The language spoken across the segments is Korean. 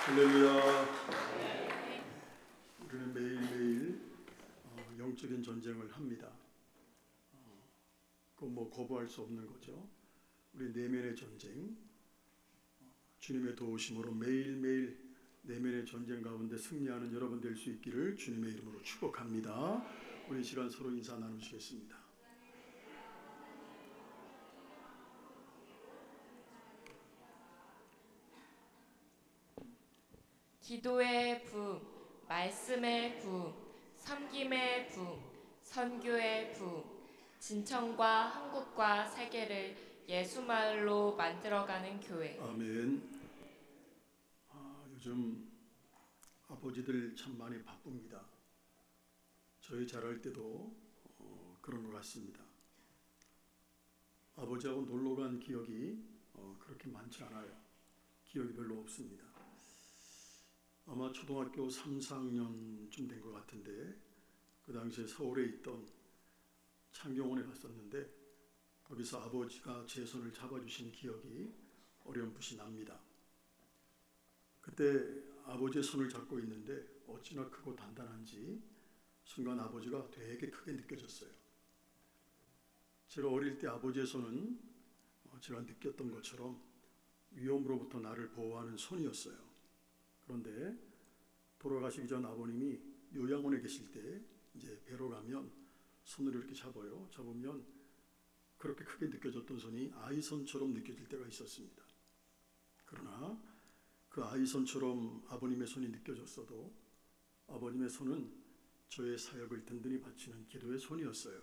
할렐루야. 우리는 매일매일 영적인 전쟁을 합니다. 그건 뭐 거부할 수 없는 거죠. 우리 내면의 전쟁, 주님의 도우심으로 매일매일 내면의 전쟁 가운데 승리하는 여러분 될 수 있기를 주님의 이름으로 축복합니다. 우리 이 시간 서로 인사 나누시겠습니다. 기도의 부, 말씀의 부, 섬김의 부, 선교의 부, 진천과 한국과 세계를 예수말로 만들어가는 교회. 아멘. 요즘 아버지들 참 많이 바쁩니다. 저희 자랄 때도 그런 것 같습니다. 아버지하고 놀러 간 기억이 그렇게 많지 않아요. 기억이 별로 없습니다. 아마 초등학교 3, 4학년쯤 된 것 같은데 그 당시에 서울에 있던 창경원에 갔었는데 거기서 아버지가 제 손을 잡아주신 기억이 어렴풋이 납니다. 그때 아버지의 손을 잡고 있는데 어찌나 크고 단단한지 순간 아버지가 되게 크게 느껴졌어요. 제가 어릴 때 아버지의 손은 제가 느꼈던 것처럼 위험으로부터 나를 보호하는 손이었어요. 그런데 돌아가시기 전 아버님이 요양원에 계실 때 이제 뵈러 가면 손으로 이렇게 잡으면 그렇게 크게 느껴졌던 손이 아이 손처럼 느껴질 때가 있었습니다. 그러나 그 아이 손처럼 아버님의 손이 느껴졌어도 아버님의 손은 저의 사역을 든든히 바치는 기도의 손이었어요.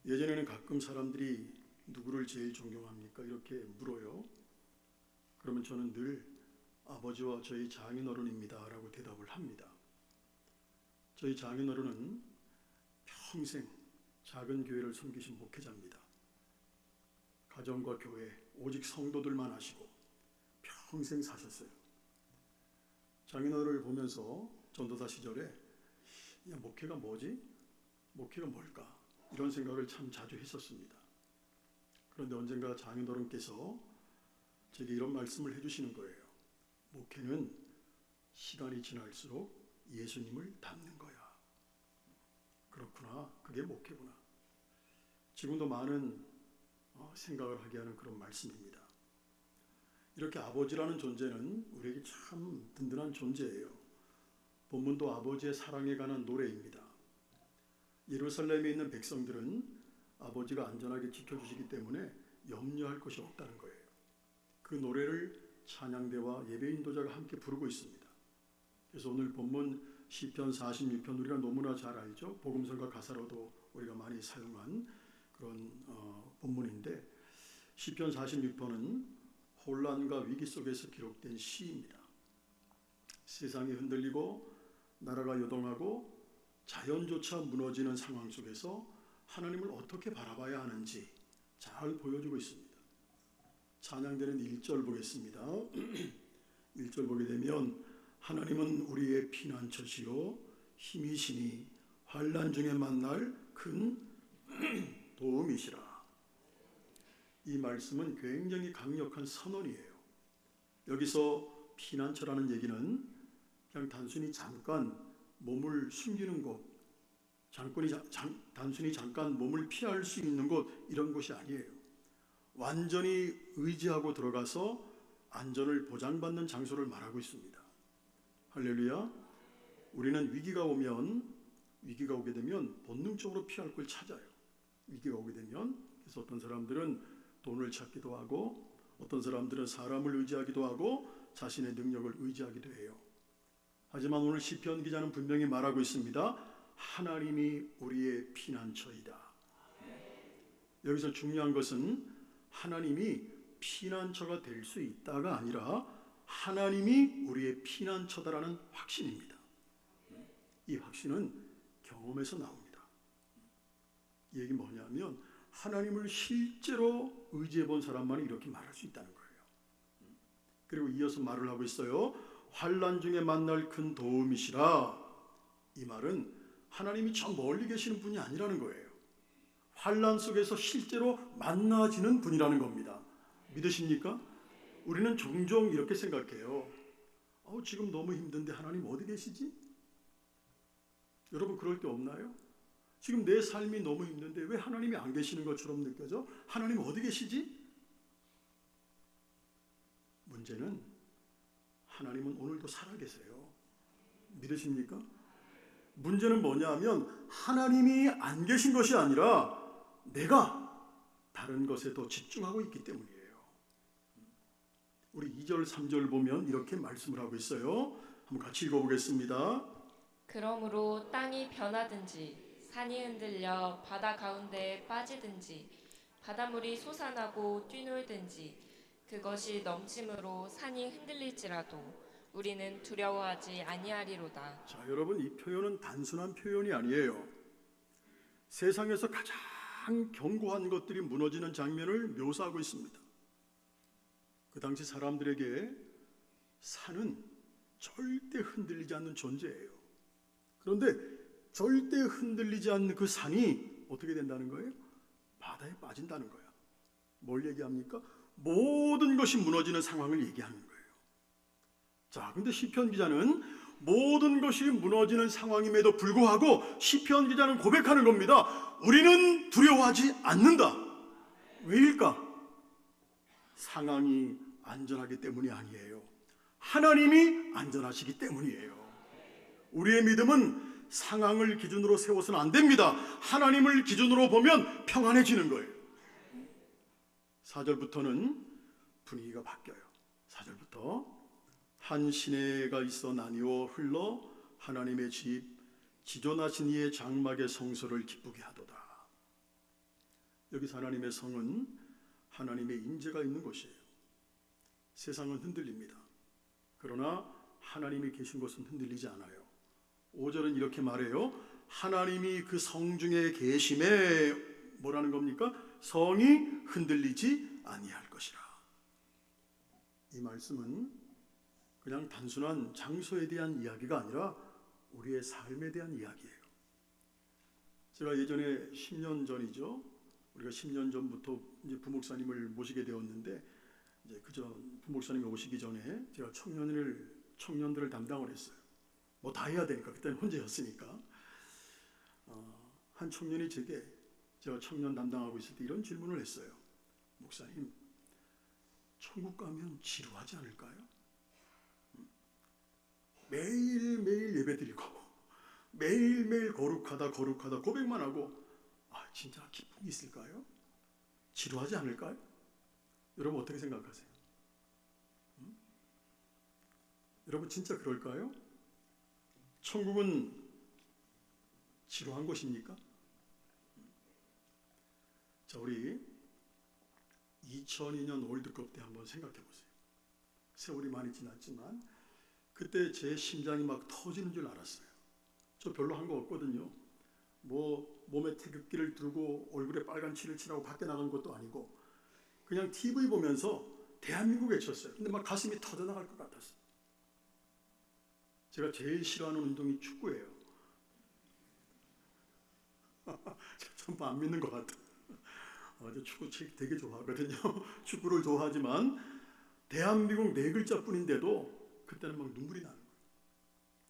예전에는 가끔 사람들이 누구를 제일 존경합니까? 이렇게 물어요. 그러면 저는 늘 아버지와 저희 장인어른입니다 라고 대답을 합니다. 저희 장인어른은 평생 작은 교회를 섬기신 목회자입니다. 가정과 교회 오직 성도들만 하시고 평생 사셨어요. 장인어른을 보면서 전도사 시절에 야, 목회가 뭐지? 목회가 뭘까? 이런 생각을 참 자주 했었습니다. 그런데 언젠가 장인어른께서 제게 이런 말씀을 해주시는 거예요. 목회는 시간이 지날수록 예수님을 닮는 거야. 그렇구나. 그게 목회구나. 지금도 많은 생각을 하게 하는 그런 말씀입니다. 이렇게 아버지라는 존재는 우리에게 참 든든한 존재예요. 본문도 아버지의 사랑에 관한 노래입니다. 예루살렘에 있는 백성들은 아버지가 안전하게 지켜주시기 때문에 염려할 것이 없다는 거예요. 그 노래를 찬양대와 예배인도자가 함께 부르고 있습니다. 그래서 오늘 본문 시편 46편 우리가 너무나 잘 알죠. 복음성가 가사로도 우리가 많이 사용한 그런 본문인데 시편 46편은 혼란과 위기 속에서 기록된 시입니다. 세상이 흔들리고 나라가 요동하고 자연조차 무너지는 상황 속에서 하나님을 어떻게 바라봐야 하는지 잘 보여주고 있습니다. 찬양되는 1절 보겠습니다. 1절 보게 되면 하나님은 우리의 피난처시요 힘이시니 환난 중에 만날 큰 도움이시라. 이 말씀은 굉장히 강력한 선언이에요. 여기서 피난처라는 얘기는 그냥 단순히 잠깐 몸을 숨기는 곳, 단순히 잠깐 몸을 피할 수 있는 곳 이런 곳이 아니에요. 완전히 의지하고 들어가서 안전을 보장받는 장소를 말하고 있습니다. 할렐루야. 우리는 위기가 오게 되면 본능적으로 피할 걸 찾아요. 위기가 오게 되면. 그래서 어떤 사람들은 돈을 찾기도 하고 어떤 사람들은 사람을 의지하기도 하고 자신의 능력을 의지하기도 해요. 하지만 오늘 시편 기자는 분명히 말하고 있습니다. 하나님이 우리의 피난처이다. 여기서 중요한 것은 하나님이 피난처가 될 수 있다가 아니라 하나님이 우리의 피난처다라는 확신입니다. 이 확신은 경험에서 나옵니다. 이 얘기 뭐냐면 하나님을 실제로 의지해 본 사람만이 이렇게 말할 수 있다는 거예요. 그리고 이어서 말을 하고 있어요. 환난 중에 만날 큰 도움이시라. 이 말은 하나님이 저 멀리 계시는 분이 아니라는 거예요. 환난 속에서 실제로 만나지는 분이라는 겁니다. 믿으십니까? 우리는 종종 이렇게 생각해요. 지금 너무 힘든데 하나님 어디 계시지? 여러분 그럴 때 없나요? 지금 내 삶이 너무 힘든데 왜 하나님이 안 계시는 것처럼 느껴져? 하나님 어디 계시지? 문제는 하나님은 오늘도 살아계세요. 믿으십니까? 문제는 뭐냐면 하나님이 안 계신 것이 아니라 내가 다른 것에 더 집중하고 있기 때문이에요. 우리 2절 3절 보면 이렇게 말씀을 하고 있어요. 한번 같이 읽어보겠습니다. 그러므로 땅이 변하든지 산이 흔들려 바다 가운데에 빠지든지 바닷물이 솟아나고 뛰놀든지 그것이 넘침으로 산이 흔들릴지라도 우리는 두려워하지 아니하리로다. 자, 여러분 이 표현은 단순한 표현이 아니에요. 세상에서 가장 견고한 것들이 무너지는 장면을 묘사하고 있습니다. 그 당시 사람들에게 산은 절대 흔들리지 않는 존재예요. 그런데 절대 흔들리지 않는 그 산이 어떻게 된다는 거예요? 바다에 빠진다는 거야. 뭘 얘기합니까? 모든 것이 무너지는 상황을 얘기하는 거예요. 자, 근데 시편 기자는 모든 것이 무너지는 상황임에도 불구하고 시편 기자는 고백하는 겁니다. 우리는 두려워하지 않는다. 왜일까? 상황이 안전하기 때문이 아니에요. 하나님이 안전하시기 때문이에요. 우리의 믿음은 상황을 기준으로 세워서는 안 됩니다. 하나님을 기준으로 보면 평안해지는 거예요. 4절부터는 분위기가 바뀌어요. 4절부터 한 시내가 있어 나뉘어 흘러 하나님의 집 지존하신 이의 장막의 성소를 기쁘게 하도다. 여기서 하나님의 성은 하나님의 임재가 있는 곳이에요. 세상은 흔들립니다. 그러나 하나님이 계신 곳은 흔들리지 않아요. 5절은 이렇게 말해요. 하나님이 그 성 중에 계심에 뭐라는 겁니까? 성이 흔들리지 아니할 것이라. 이 말씀은 그냥 단순한 장소에 대한 이야기가 아니라 우리의 삶에 대한 이야기예요. 제가 예전에 10년 전이죠. 우리가 10년 전부터 이제 부목사님을 모시게 되었는데 이제 그전 부목사님이 오시기 전에 제가 청년들을 담당을 했어요. 뭐 다 해야 되니까 그때는 혼자였으니까. 한 청년이 제가 청년 담당하고 있을 때 이런 질문을 했어요. 목사님, 천국 가면 지루하지 않을까요? 매일매일 예배드리고 매일매일 거룩하다 고백만 하고 진짜 기쁨이 있을까요? 지루하지 않을까요? 여러분 어떻게 생각하세요? 여러분 진짜 그럴까요? 천국은 지루한 곳입니까? 자, 우리 2002년 월드컵 때 한번 생각해 보세요. 세월이 많이 지났지만 그때 제 심장이 막 터지는 줄 알았어요. 저 별로 한 거 없거든요. 뭐 몸에 태극기를 들고 얼굴에 빨간 칠을 칠하고 밖에 나간 것도 아니고 그냥 TV 보면서 대한민국 외쳤어요. 근데 막 가슴이 터져나갈 것 같았어요. 제가 제일 싫어하는 운동이 축구예요. 좀 안 믿는 것 같아요. 저 축구 되게 좋아하거든요. 축구를 좋아하지만 대한민국 4글자뿐인데도 그때는 막 눈물이 나는 거예요.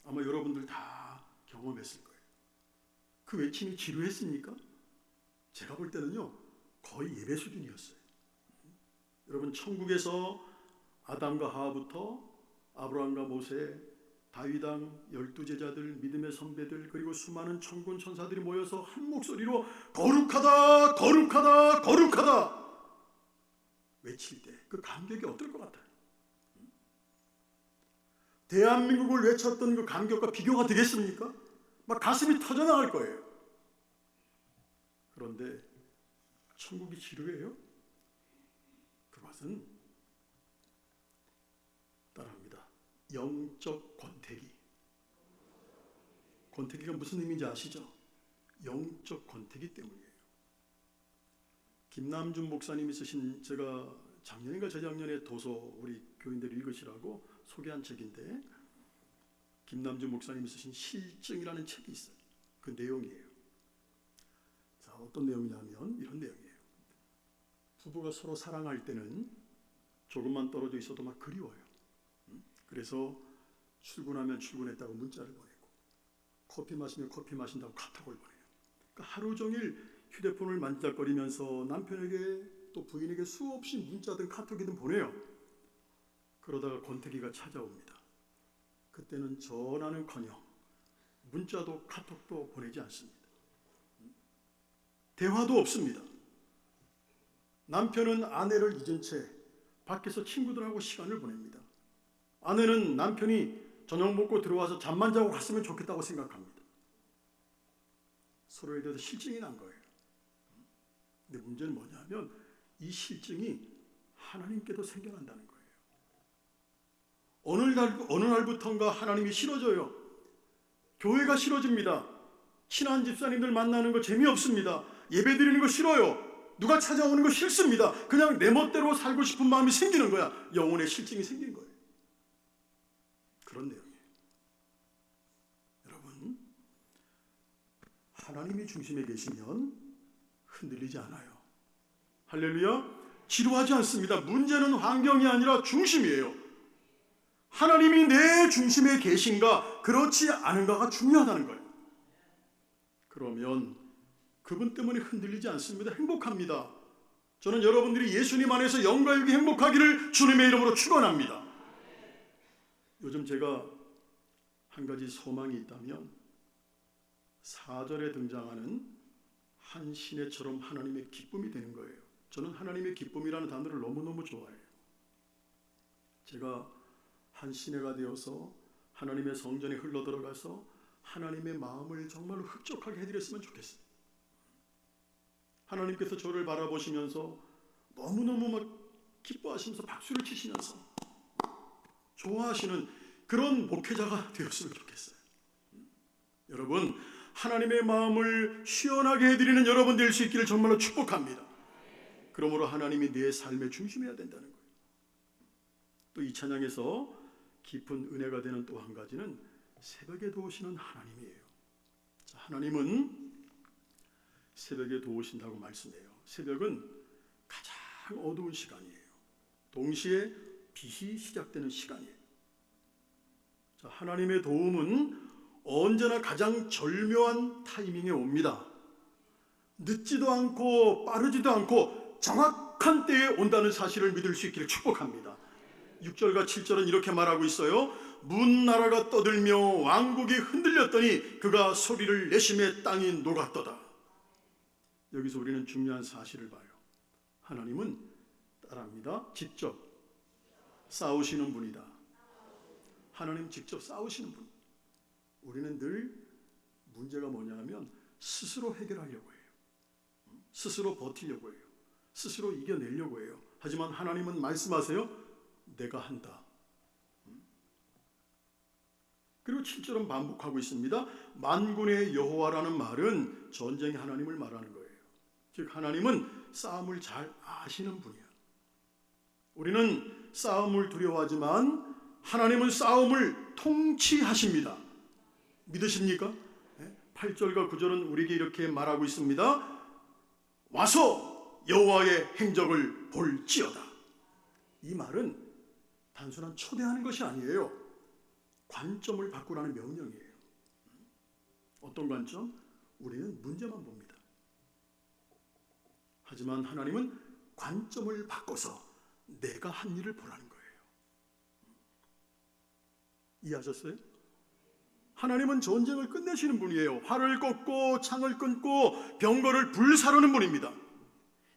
아마 여러분들 다 경험했을 거예요. 그 외침이 지루했습니까? 제가 볼 때는요 거의 예배 수준이었어요. 여러분 천국에서 아담과 하와부터 아브라함과 모세, 다윗왕, 12제자들, 믿음의 선배들 그리고 수많은 천군 천사들이 모여서 한 목소리로 거룩하다 거룩하다 거룩하다 외칠 때 그 감격이 어떨 것 같아요? 대한민국을 외쳤던 그 감격과 비교가 되겠습니까? 막 가슴이 터져나갈 거예요. 그런데 천국이 지루해요? 그것은 따라합니다. 영적 권태기. 권태기가 무슨 의미인지 아시죠? 영적 권태기 때문이에요. 김남준 목사님이 쓰신 제가 작년인가 재작년에 도서 우리 교인들 읽으시라고 소개한 책인데 김남준 목사님이 쓰신 실증이라는 책이 있어요. 그 내용이에요. 자, 어떤 내용이냐면 이런 내용이에요. 부부가 서로 사랑할 때는 조금만 떨어져 있어도 막 그리워요. 그래서 출근하면 출근했다고 문자를 보내고, 커피 마시면 커피 마신다고 카톡을 보내요. 그러니까 하루 종일 휴대폰을 만지작거리면서 남편에게 또 부인에게 수없이 문자든 카톡이든 보내요. 그러다가 권태기가 찾아옵니다. 그때는 전화는커녕 문자도 카톡도 보내지 않습니다. 대화도 없습니다. 남편은 아내를 잊은 채 밖에서 친구들하고 시간을 보냅니다. 아내는 남편이 저녁 먹고 들어와서 잠만 자고 갔으면 좋겠다고 생각합니다. 서로에 대해서 실증이 난 거예요. 근데 문제는 뭐냐면 이 실증이 하나님께도 생겨난다는 거예요. 어느 날부턴가 하나님이 싫어져요. 교회가 싫어집니다. 친한 집사님들 만나는 거 재미없습니다. 예배 드리는 거 싫어요. 누가 찾아오는 거 싫습니다. 그냥 내 멋대로 살고 싶은 마음이 생기는 거야. 영혼의 실증이 생긴 거예요. 그런 내용이에요. 여러분, 하나님이 중심에 계시면 흔들리지 않아요. 할렐루야. 지루하지 않습니다. 문제는 환경이 아니라 중심이에요. 하나님이 내 중심에 계신가 그렇지 않은가가 중요하다는 거예요. 그러면 그분 때문에 흔들리지 않습니다. 행복합니다. 저는 여러분들이 예수님 안에서 영과 육이 행복하기를 주님의 이름으로 축원합니다. 요즘 제가 한 가지 소망이 있다면 4절에 등장하는 한 시내처럼 하나님의 기쁨이 되는 거예요. 저는 하나님의 기쁨이라는 단어를 너무너무 좋아해요. 제가 한 시내가 되어서 하나님의 성전에 흘러들어가서 하나님의 마음을 정말로 흡족하게 해드렸으면 좋겠어요. 하나님께서 저를 바라보시면서 너무너무 막 기뻐하시면서 박수를 치시면서 좋아하시는 그런 목회자가 되었으면 좋겠어요. 여러분, 하나님의 마음을 시원하게 해드리는 여러분 될 수 있기를 정말로 축복합니다. 그러므로 하나님이 내 삶의 중심이어야 된다는 거예요. 또 이 찬양에서 깊은 은혜가 되는 또 한 가지는 새벽에 도우시는 하나님이에요. 자, 하나님은 새벽에 도우신다고 말씀해요. 새벽은 가장 어두운 시간이에요. 동시에 빛이 시작되는 시간이에요. 자, 하나님의 도움은 언제나 가장 절묘한 타이밍에 옵니다. 늦지도 않고 빠르지도 않고 정확한 때에 온다는 사실을 믿을 수 있기를 축복합니다. 6절과 7절은 이렇게 말하고 있어요. 문나라가 떠들며 왕국이 흔들렸더니 그가 소리를 내심에 땅이 녹았도다. 여기서 우리는 중요한 사실을 봐요. 하나님은 따라합니다. 직접 싸우시는 분이다. 하나님 직접 싸우시는 분. 우리는 늘 문제가 뭐냐면 스스로 해결하려고 해요. 스스로 버티려고 해요. 스스로 이겨내려고 해요. 하지만 하나님은 말씀하세요. 내가 한다. 그리고 7절은 반복하고 있습니다. 만군의 여호와라는 말은 전쟁의 하나님을 말하는 거예요. 즉 하나님은 싸움을 잘 아시는 분이야. 우리는 싸움을 두려워하지만 하나님은 싸움을 통치하십니다. 믿으십니까? 8절과 9절은 우리에게 이렇게 말하고 있습니다. 와서 여호와의 행적을 볼지어다. 이 말은 단순한 초대하는 것이 아니에요. 관점을 바꾸라는 명령이에요. 어떤 관점? 우리는 문제만 봅니다. 하지만 하나님은 관점을 바꿔서 내가 한 일을 보라는 거예요. 이해하셨어요? 하나님은 전쟁을 끝내시는 분이에요. 활을 꺾고 창을 끊고 병거를 불사르는 분입니다.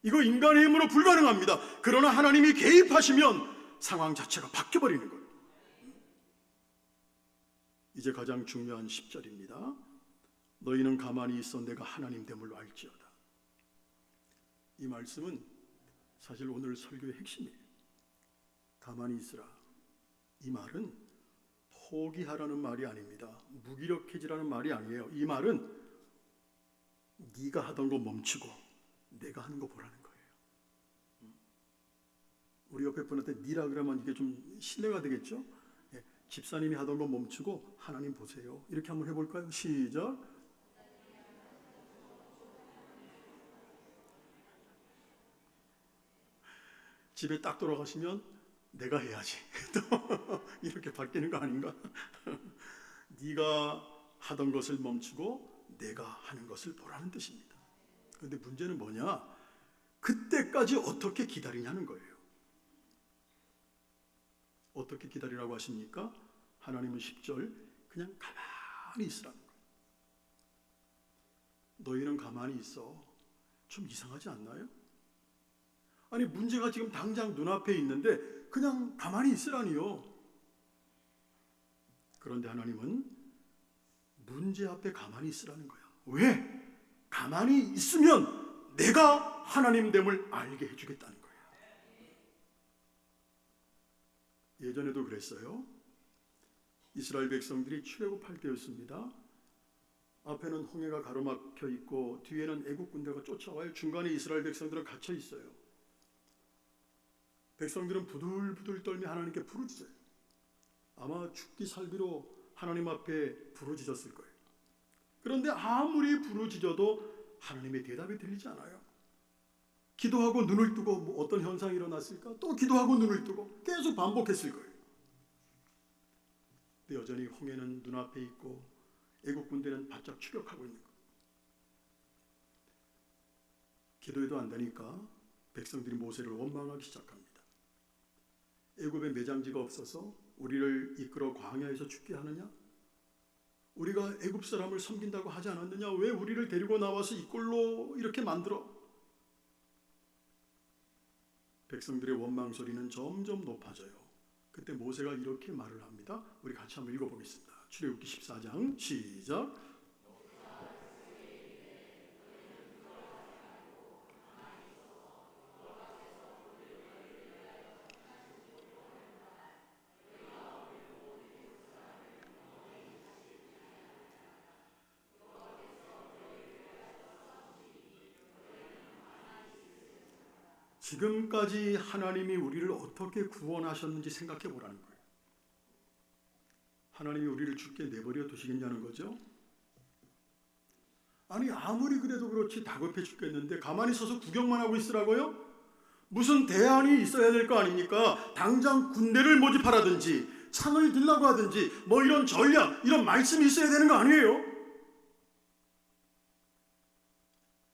이거 인간의 힘으로 불가능합니다. 그러나 하나님이 개입하시면 상황 자체가 바뀌어버리는 거예요. 이제 가장 중요한 10절입니다. 너희는 가만히 있어 내가 하나님 됨을 알지어다. 이 말씀은 사실 오늘 설교의 핵심이에요. 가만히 있으라. 이 말은 포기하라는 말이 아닙니다. 무기력해지라는 말이 아니에요. 이 말은 네가 하던 거 멈추고 내가 하는 거 보라는 거예요. 우리 옆에 분한테 니라 그러면 이게 좀 신뢰가 되겠죠? 집사님이 하던 거 멈추고 하나님 보세요. 이렇게 한번 해볼까요? 시작. 집에 딱 돌아가시면 내가 해야지. 또 이렇게 바뀌는 거 아닌가? 네가 하던 것을 멈추고 내가 하는 것을 보라는 뜻입니다. 그런데 문제는 뭐냐? 그때까지 어떻게 기다리냐는 거예요. 어떻게 기다리라고 하십니까? 하나님은 10절 그냥 가만히 있으라는 거예요. 너희는 가만히 있어. 좀 이상하지 않나요? 아니 문제가 지금 당장 눈앞에 있는데 그냥 가만히 있으라니요. 그런데 하나님은 문제 앞에 가만히 있으라는 거야. 왜? 가만히 있으면 내가 하나님됨을 알게 해주겠다는 거예요. 예전에도 그랬어요. 이스라엘 백성들이 출애굽할 때였습니다. 앞에는 홍해가 가로막혀 있고 뒤에는 애국 군대가 쫓아와요. 중간에 이스라엘 백성들은 갇혀 있어요. 백성들은 부들부들 떨며 하나님께 부르짖어요. 아마 죽기 살기로 하나님 앞에 부르짖었을 거예요. 그런데 아무리 부르짖어도 하나님의 대답이 들리지 않아요. 기도하고 눈을 뜨고 뭐 어떤 현상이 일어났을까? 또 기도하고 눈을 뜨고 계속 반복했을 거예요. 근데 여전히 홍해는 눈앞에 있고 애국 군대는 바짝 추격하고 있는 거예요. 기도해도 안 되니까 백성들이 모세를 원망하기 시작합니다. 애굽에 매장지가 없어서 우리를 이끌어 광야에서 죽게 하느냐? 우리가 애굽 사람을 섬긴다고 하지 않았느냐? 왜 우리를 데리고 나와서 이 꼴로 이렇게 만들어? 백성들의 원망 소리는 점점 높아져요. 그때 모세가 이렇게 말을 합니다. 우리 같이 한번 읽어보겠습니다. 출애굽기 14장 시작. 지금까지 하나님이 우리를 어떻게 구원하셨는지 생각해 보라는 거예요. 하나님이 우리를 죽게 내버려 두시겠냐는 거죠. 아니 아무리 그래도 그렇지 다급해 죽겠는데 가만히 서서 구경만 하고 있으라고요? 무슨 대안이 있어야 될 거 아닙니까? 당장 군대를 모집하라든지 산을 들라고 하든지 뭐 이런 전략, 이런 말씀이 있어야 되는 거 아니에요?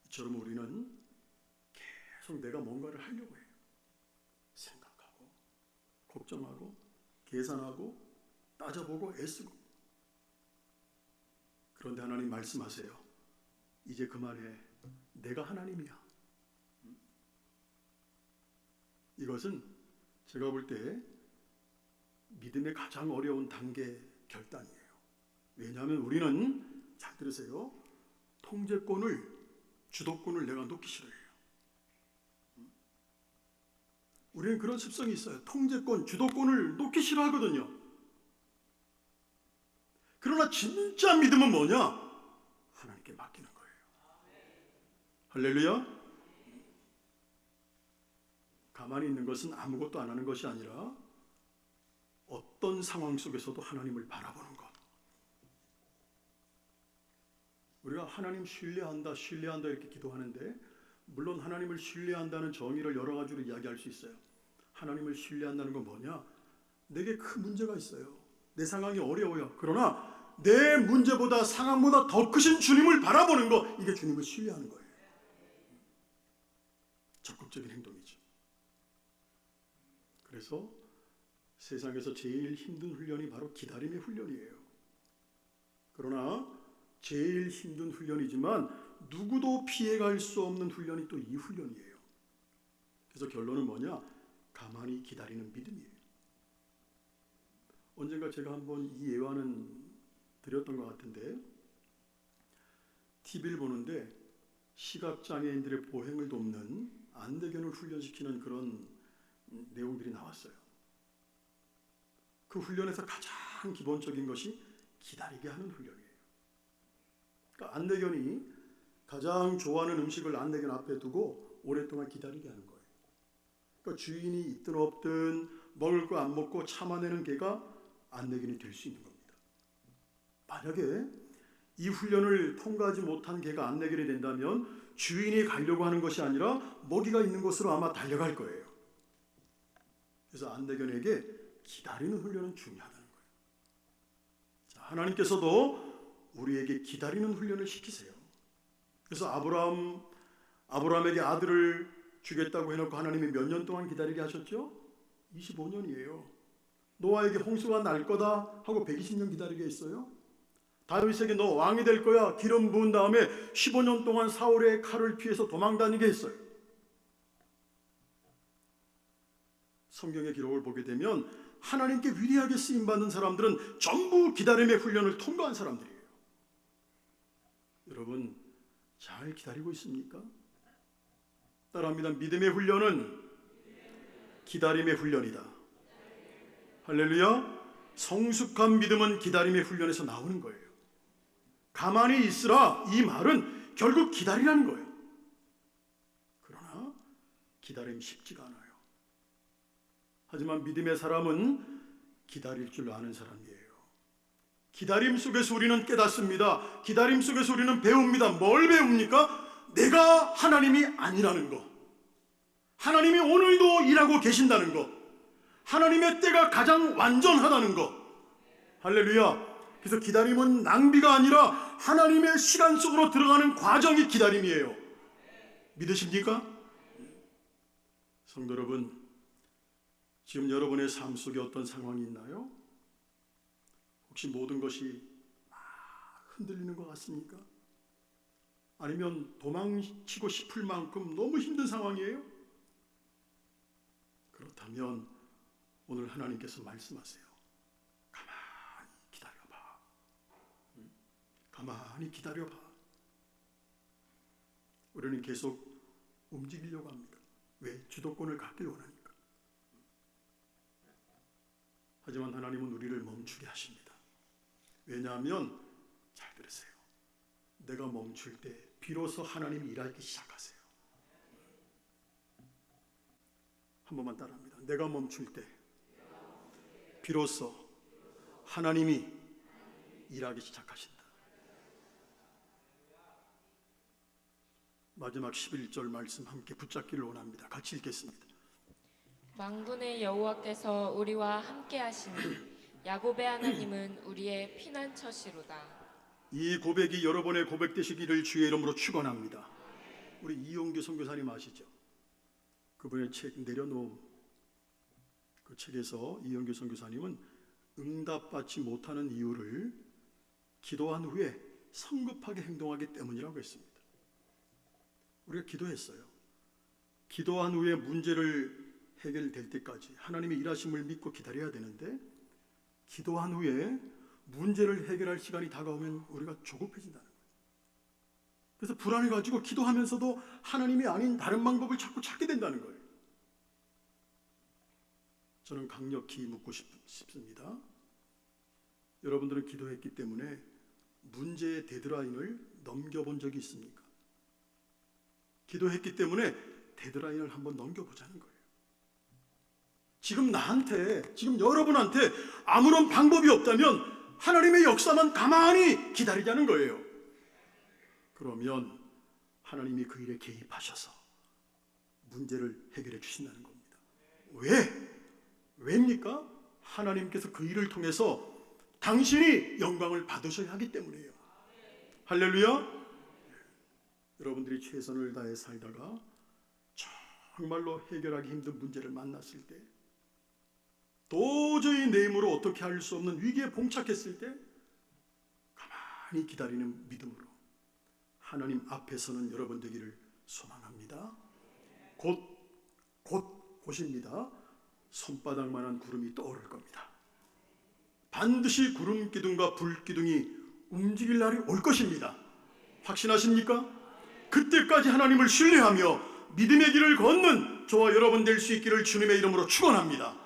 이처럼 우리는 계속 내가 뭔가를 하려고 해요. 생각하고 걱정하고 계산하고 따져보고 애쓰고. 그런데 하나님 말씀하세요. 이제 그만해. 내가 하나님이야. 이것은 제가 볼 때 믿음의 가장 어려운 단계 결단이에요. 왜냐하면 우리는 잘 들으세요. 통제권을, 주도권을 내가 놓기 싫어해요. 우리는 그런 습성이 있어요. 통제권, 주도권을 놓기 싫어하거든요. 그러나 진짜 믿음은 뭐냐? 하나님께 맡기는 거예요. 할렐루야. 가만히 있는 것은 아무것도 안 하는 것이 아니라 어떤 상황 속에서도 하나님을 바라보는 것. 우리가 하나님 신뢰한다 이렇게 기도하는데 물론 하나님을 신뢰한다는 정의를 여러 가지로 이야기할 수 있어요. 하나님을 신뢰한다는 건 뭐냐? 내게 큰 문제가 있어요. 내 상황이 어려워요. 그러나 내 문제보다 상황보다 더 크신 주님을 바라보는 거, 이게 주님을 신뢰하는 거예요. 적극적인 행동이죠. 그래서 세상에서 제일 힘든 훈련이 바로 기다림의 훈련이에요. 그러나 제일 힘든 훈련이지만 누구도 피해갈 수 없는 훈련이 또 이 훈련이에요. 그래서 결론은 뭐냐? 가만히 기다리는 믿음이에요. 언젠가 제가 한번 이 예화는 드렸던 것 같은데, TV를 보는데 시각장애인들의 보행을 돕는 안대견을 훈련시키는 그런 내용들이 나왔어요. 그 훈련에서 가장 기본적인 것이 기다리게 하는 훈련이에요. 그러니까 안대견이 가장 좋아하는 음식을 안대견 앞에 두고 오랫동안 기다리게 하는 거예요. 그러니까 주인이 있든 없든 먹을 거 안 먹고 참아내는 개가 안내견이 될 수 있는 겁니다. 만약에 이 훈련을 통과하지 못한 개가 안내견이 된다면 주인이 가려고 하는 것이 아니라 먹이가 있는 곳으로 아마 달려갈 거예요. 그래서 안대견에게 기다리는 훈련은 중요하다는 거예요. 자, 하나님께서도 우리에게 기다리는 훈련을 시키세요. 그래서 아브라함에게 아들을 주겠다고 해놓고 하나님이 몇 년 동안 기다리게 하셨죠? 25년이에요. 노아에게 홍수가 날 거다 하고 120년 기다리게 했어요. 다윗에게 너 왕이 될 거야 기름 부은 다음에 15년 동안 사울의 칼을 피해서 도망 다니게 했어요. 성경의 기록을 보게 되면 하나님께 위대하게 쓰임받는 사람들은 전부 기다림의 훈련을 통과한 사람들이에요. 여러분 잘 기다리고 있습니까? 따라합니다. 믿음의 훈련은 기다림의 훈련이다. 할렐루야. 성숙한 믿음은 기다림의 훈련에서 나오는 거예요. 가만히 있으라 이 말은 결국 기다리라는 거예요. 그러나 기다림이 쉽지가 않아요. 하지만 믿음의 사람은 기다릴 줄 아는 사람이에요. 기다림 속에서 우리는 깨닫습니다. 기다림 속에서 우리는 배웁니다. 뭘 배웁니까? 내가 하나님이 아니라는 거. 하나님이 오늘도 일하고 계신다는 거. 하나님의 때가 가장 완전하다는 거. 할렐루야. 그래서 기다림은 낭비가 아니라 하나님의 시간 속으로 들어가는 과정이 기다림이에요. 믿으십니까? 성도 여러분, 지금 여러분의 삶 속에 어떤 상황이 있나요? 혹시 모든 것이 막 흔들리는 것 같습니까? 아니면 도망치고 싶을 만큼 너무 힘든 상황이에요? 그렇다면 오늘 하나님께서 말씀하세요. 가만히 기다려봐. 가만히 기다려봐. 우리는 계속 움직이려고 합니다. 왜? 주도권을 갖길 원하니까. 하지만 하나님은 우리를 멈추게 하십니다. 왜냐하면 잘 들으세요. 내가 멈출 때 비로소 하나님이 일하기 시작하세요. 한 번만 따라합니다. 내가 멈출 때 비로소 하나님이 일하기 시작하신다. 마지막 11절 말씀 함께 붙잡기를 원합니다. 같이 읽겠습니다. 만군의 여호와께서 우리와 함께 하시니 야곱의 하나님은 우리의 피난처시로다. 이 고백이 여러분의 고백 되시기를 주의 이름으로 축원합니다. 우리 이용규 선교사님 아시죠? 그분의 책 내려놓은 그 책에서 이용규 선교사님은 응답받지 못하는 이유를 기도한 후에 성급하게 행동하기 때문이라고 했습니다. 우리가 기도했어요. 기도한 후에 문제를 해결될 때까지 하나님의 일하심을 믿고 기다려야 되는데 기도한 후에 문제를 해결할 시간이 다가오면 우리가 조급해진다는 거예요. 그래서 불안해가지고 기도하면서도 하나님이 아닌 다른 방법을 자꾸 찾게 된다는 거예요. 저는 강력히 묻고 싶습니다. 여러분들은 기도했기 때문에 문제의 데드라인을 넘겨본 적이 있습니까? 기도했기 때문에 데드라인을 한번 넘겨보자는 거예요. 지금 나한테, 지금 여러분한테 아무런 방법이 없다면 하나님의 역사만 가만히 기다리자는 거예요. 그러면 하나님이 그 일에 개입하셔서 문제를 해결해 주신다는 겁니다. 왜입니까? 하나님께서 그 일을 통해서 당신이 영광을 받으셔야 하기 때문이에요. 할렐루야. 여러분들이 최선을 다해 살다가 정말로 해결하기 힘든 문제를 만났을 때, 도저히 내 힘으로 어떻게 할 수 없는 위기에 봉착했을 때 가만히 기다리는 믿음으로 하나님 앞에서는 여러분 되기를 소망합니다. 곧 보십니다. 손바닥만한 구름이 떠오를 겁니다. 반드시 구름 기둥과 불 기둥이 움직일 날이 올 것입니다. 확신하십니까? 그때까지 하나님을 신뢰하며 믿음의 길을 걷는 저와 여러분 될 수 있기를 주님의 이름으로 축원합니다.